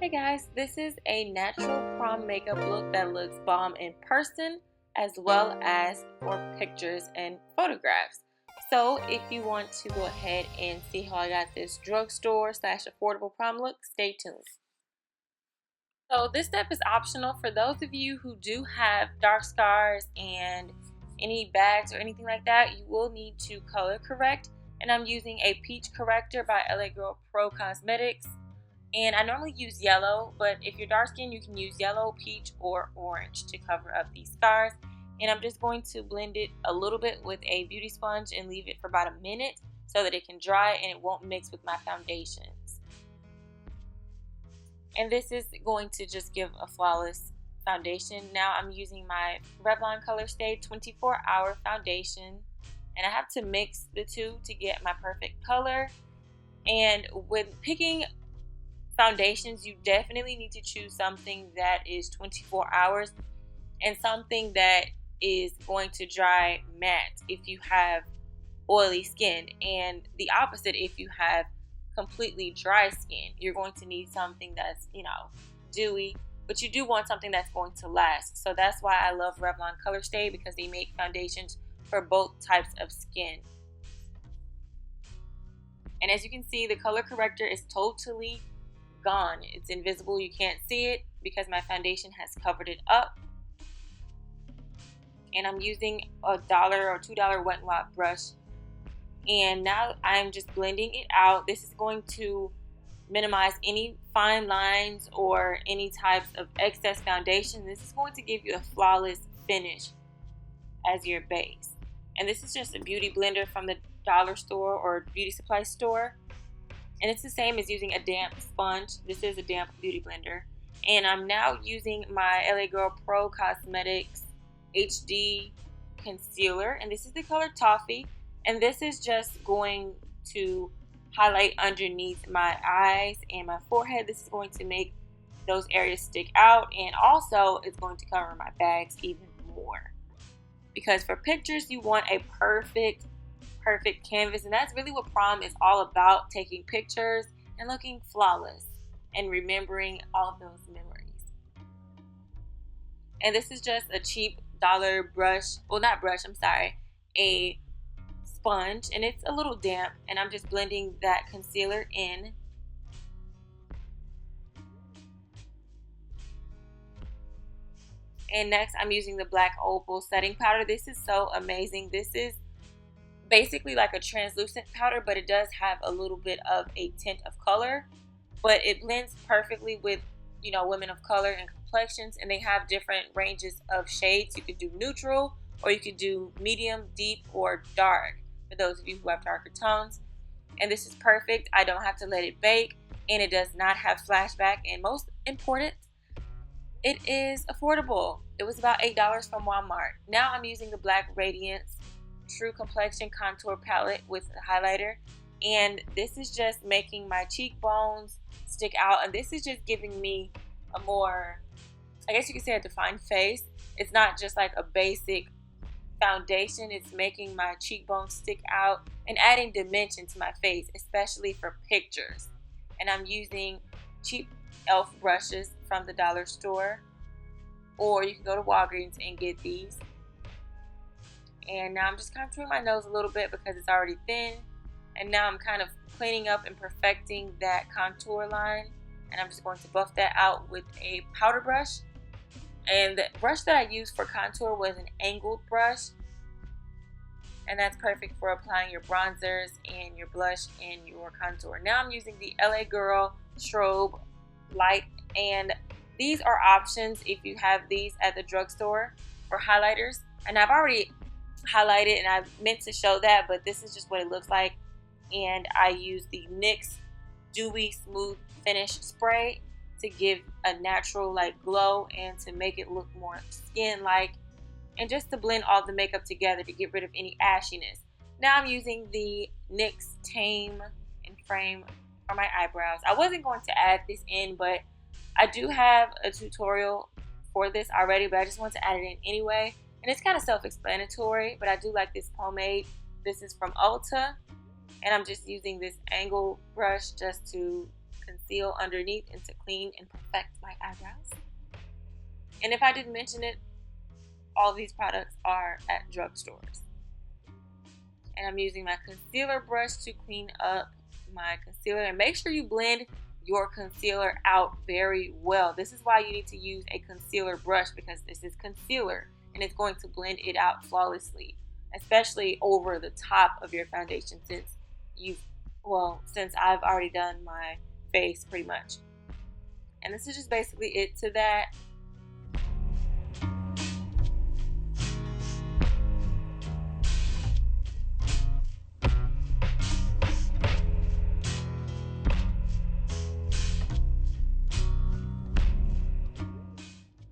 Hey guys, this is a natural prom makeup look that looks bomb in person as well as for pictures and photographs. So if you want to go ahead and see how I got this drugstore slash affordable prom look, stay tuned. So this step is optional for those of you who do have dark scars and any bags or anything like that. You will need to color correct, and I'm using a peach corrector by LA Girl Pro Cosmetics. And I normally use yellow, but if you're dark skinned, you can use yellow, peach, or orange to cover up these scars. And I'm just going to blend it a little bit with a beauty sponge and leave it for about a minute so that it can dry and it won't mix with my foundations. And this is going to just give a flawless foundation. Now I'm using my Revlon Colorstay 24-hour foundation, and I have to mix the two to get my perfect color. And with picking foundations, you definitely need to choose something that is 24 hours and something that is going to dry matte if you have oily skin, and the opposite if you have completely dry skin. You're going to need something that's, dewy, but you do want something that's going to last. So that's why I love Revlon Colorstay, because they make foundations for both types of skin. And as you can see, the color corrector is totally gone. It's invisible. You can't see it because my foundation has covered it up. And I'm using a $1 or $2 Wet n Wild brush. And now I'm just blending it out. This is going to minimize any fine lines or any types of excess foundation. This is going to give you a flawless finish as your base. And this is just a beauty blender from the dollar store or beauty supply store. And it's the same as using a damp sponge. This is a damp beauty blender. And I'm now using my LA Girl Pro Cosmetics HD concealer. And this is the color Toffee. And this is just going to highlight underneath my eyes and my forehead. This is going to make those areas stick out. And also it's going to cover my bags even more. Because for pictures, you want a perfect canvas, and that's really what prom is all about: taking pictures and looking flawless and remembering all of those memories. And this is just a cheap dollar brush, well, not brush, I'm sorry, a sponge, and it's a little damp, and I'm just blending that concealer in. And next I'm using the black Opal setting powder. This is so amazing. This is basically like a translucent powder, but it does have a little bit of a tint of color, but it blends perfectly with women of color and complexions, and they have different ranges of shades. You could do neutral, or you could do medium, deep, or dark for those of you who have darker tones. And this is perfect. I don't have to let it bake, and it does not have flashback, and most important, it is affordable. It was about $8 from Walmart. Now I'm using the black Radiance True Complexion contour palette with a highlighter, and this is just making my cheekbones stick out, and this is just giving me a more, I guess you could say, a defined face. It's not just like a basic foundation. It's making my cheekbones stick out and adding dimension to my face, especially for pictures. And I'm using cheap elf brushes from the dollar store, or you can go to Walgreens and get these. And now I'm just contouring my nose a little bit because it's already thin. And now I'm kind of cleaning up and perfecting that contour line. And I'm just going to buff that out with a powder brush. And the brush that I used for contour was an angled brush. And that's perfect for applying your bronzers and your blush and your contour. Now I'm using the LA Girl Strobe Light. And these are options if you have these at the drugstore for highlighters. And I've already highlighted, and I meant to show that, but this is just what it looks like. And I use the NYX Dewy Smooth Finish Spray to give a natural glow and to make it look more skin-like, and just to blend all the makeup together to get rid of any ashiness. Now I'm using the NYX Tame and Creme for my eyebrows. I wasn't going to add this in, but I do have a tutorial for this already, but I just want to add it in anyway. And it's kind of self-explanatory, but I do like this pomade. This is from Ulta, and I'm just using this angle brush just to conceal underneath and to clean and perfect my eyebrows. And if I didn't mention it, all of these products are at drugstores. And I'm using my concealer brush to clean up my concealer. And make sure you blend your concealer out very well. This is why you need to use a concealer brush, because this is concealer and it's going to blend it out flawlessly, especially over the top of your foundation, since I've already done my face pretty much. And this is just basically it to that.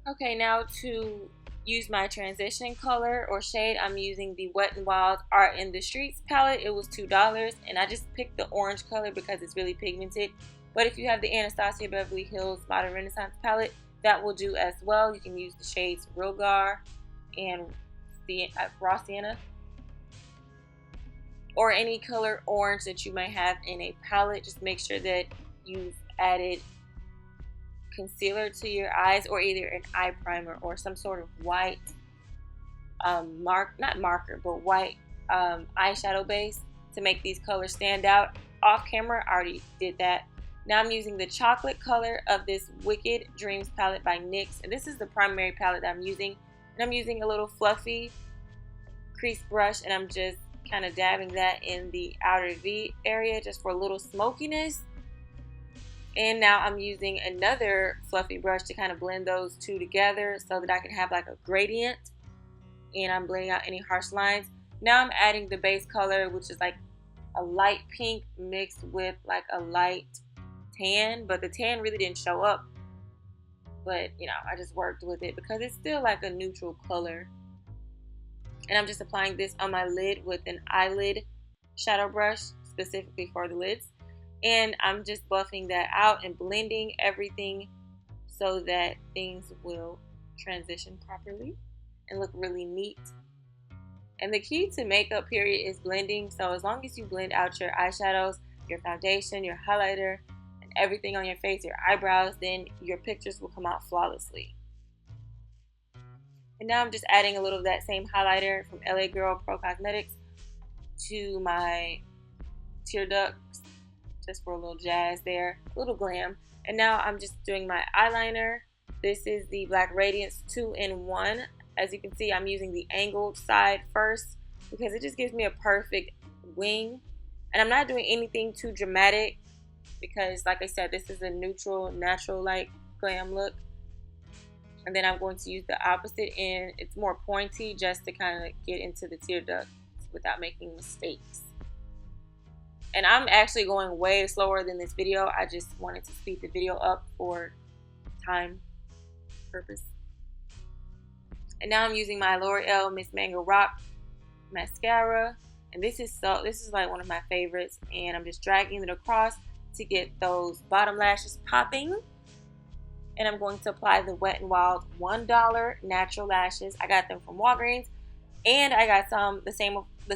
Okay, now to use my transition color or shade, I'm using the Wet n Wild Art in the Streets palette. It was $2, and I just picked the orange color because it's really pigmented. But if you have the Anastasia Beverly Hills Modern Renaissance palette, that will do as well. You can use the shades Rilgar and the Raw Sienna, or any color orange that you may have in a palette. Just make sure that you've added concealer to your eyes, or either an eye primer or some sort of white white eyeshadow base to make these colors stand out. Off camera, I already did that. Now I'm using the chocolate color of this Wicked Dreams palette by NYX, and this is the primary palette that I'm using. And I'm using a little fluffy crease brush, and I'm just kind of dabbing that in the outer V area just for a little smokiness. And now I'm using another fluffy brush to kind of blend those two together so that I can have like a gradient, and I'm blending out any harsh lines. Now I'm adding the base color, which is like a light pink mixed with like a light tan, but the tan really didn't show up, but you know, I just worked with it because it's still like a neutral color. And I'm just applying this on my lid with an eyelid shadow brush specifically for the lids. And I'm just buffing that out and blending everything so that things will transition properly and look really neat. And the key to makeup, period, is blending. So as long as you blend out your eyeshadows, your foundation, your highlighter, and everything on your face, your eyebrows, then your pictures will come out flawlessly. And now I'm just adding a little of that same highlighter from LA Girl Pro Cosmetics to my tear ducts, just for a little jazz there, a little glam. And now I'm just doing my eyeliner. This is the Black Radiance 2-in-1. As you can see, I'm using the angled side first because it just gives me a perfect wing. And I'm not doing anything too dramatic because, like I said, this is a neutral, natural like glam look. And then I'm going to use the opposite end. It's more pointy just to kind of get into the tear duct without making mistakes. And I'm actually going way slower than this video. I just wanted to speed the video up for time purpose. And now I'm using my Loreal Miss Manga Rock mascara, and this is like one of my favorites. And I'm just dragging it across to get those bottom lashes popping. And I'm going to apply the Wet n Wild $1 natural lashes. I got them from Walgreens, and I got the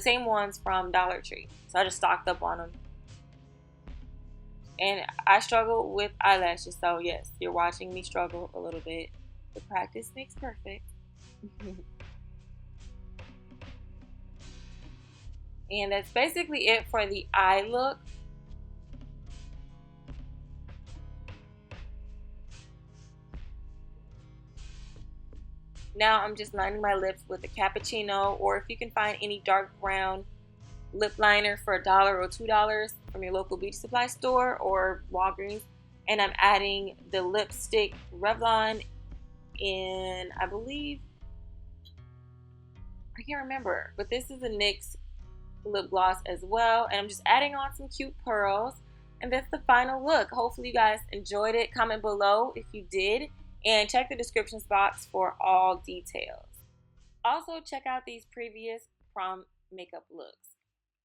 same ones from Dollar Tree. So I just stocked up on them. And I struggle with eyelashes, so yes, you're watching me struggle a little bit. But practice makes perfect. And that's basically it for the eye look. Now I'm just lining my lips with a Cappuccino, or if you can find any dark brown lip liner for $1 or $2 from your local beauty supply store or Walgreens. And I'm adding the lipstick Revlon in, I believe, I can't remember, but this is a NYX lip gloss as well. And I'm just adding on some cute pearls. And that's the final look. Hopefully you guys enjoyed it. Comment below if you did, and check the description box for all details. Also check out these previous prom makeup looks.